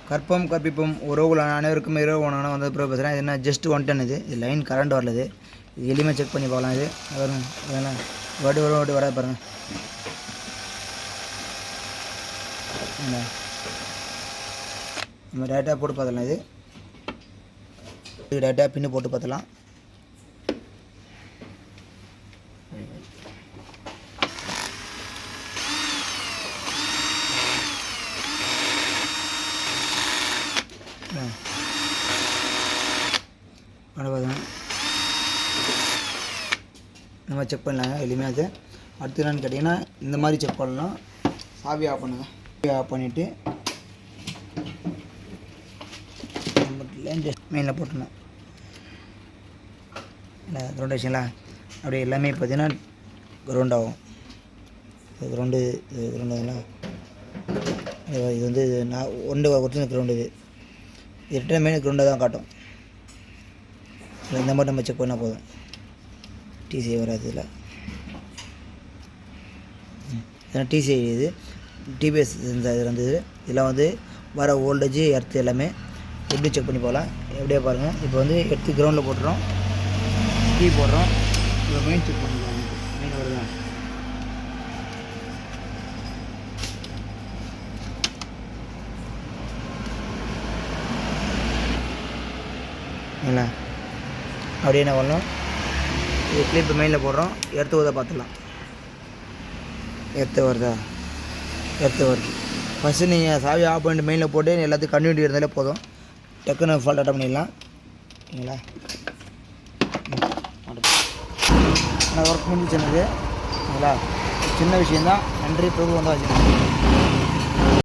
கற்பம் கற்பிப்போம் உறவுகள் அனைவருக்கும் இரவு ஒன்று வந்த பிறகு பேசுகிறேன். இது என்ன ஜஸ்ட் 110 இது லைன் கரண்ட் வரல. இது எளிமையாக செக் பண்ணி பார்க்கலாம். இது வரும் அதெல்லாம் வாட்டி வராது பாருங்கள். நம்ம டேட்டா போட்டு பார்த்துலாம். இது டேட்டா பின்னு போட்டு பார்த்துலாம். நம்ம செக் பண்ணலாங்க எளிமையாக. அது அடுத்து என்னன்னு கேட்டிங்கன்னா இந்த மாதிரி செக் பண்ணலாம். சாவி ஆஃப் பண்ணுங்கள். சாவி ஆஃப் பண்ணிவிட்டு ஜஸ்ட் மெயினில் போட்டுருந்தேன் இல்லை கிரவுண்ட் ஆச்சுங்களா. அப்படியே எல்லாமே பார்த்தீங்கன்னா கிரவுண்ட் ஆகும். கிரவுண்டு ஆகுங்களா. இது வந்து நான் ஒரிஜினல் கிரவுண்டு. இது ரிட்டன் மெயின் கிரவுண்டாக தான் காட்டும். இந்த மாதிரி நம்ம செக் பண்ணால் போதும். டிசிஐ வராது இதில். ஏன்னா டிசிஐ இது டிபிஎஸ் இது வந்தது. இதெல்லாம் வந்து வர வோல்டேஜ் எர்த்து எல்லாமே எப்படி செக் பண்ணி போகலாம். எப்படியே பாருங்கள். இப்போ வந்து எடுத்து கிரவுண்டில் போட்டுறோம். டீ போடுறோம். இப்போ மெயின் செக் பண்ணிக்கலாம். மெயின் வருதா இல்லை. அப்படியே என்ன பண்ணலாம். இது கிளிப்பு மெயினில் போடுறோம். எடுத்து வருதா பார்த்துக்கலாம். எடுத்து வருது. ஃபஸ்ட்டு நீங்கள் சாவி ஆஃப் பண்ணிட்டு மெயினில் போட்டு எல்லாத்தையும் கன்டினியூட்டி இருந்தாலே போதும். டக்குன்னு ஃபால்ட் அட்டன் பண்ணிடலாம். ஓகேங்களா. ஆனால் ஒர்க் முடிஞ்சிச்சு எனக்கு. ஓகேங்களா. சின்ன விஷயந்தான். நன்றி. பிரபு வந்தால் வச்சுக்கோங்க.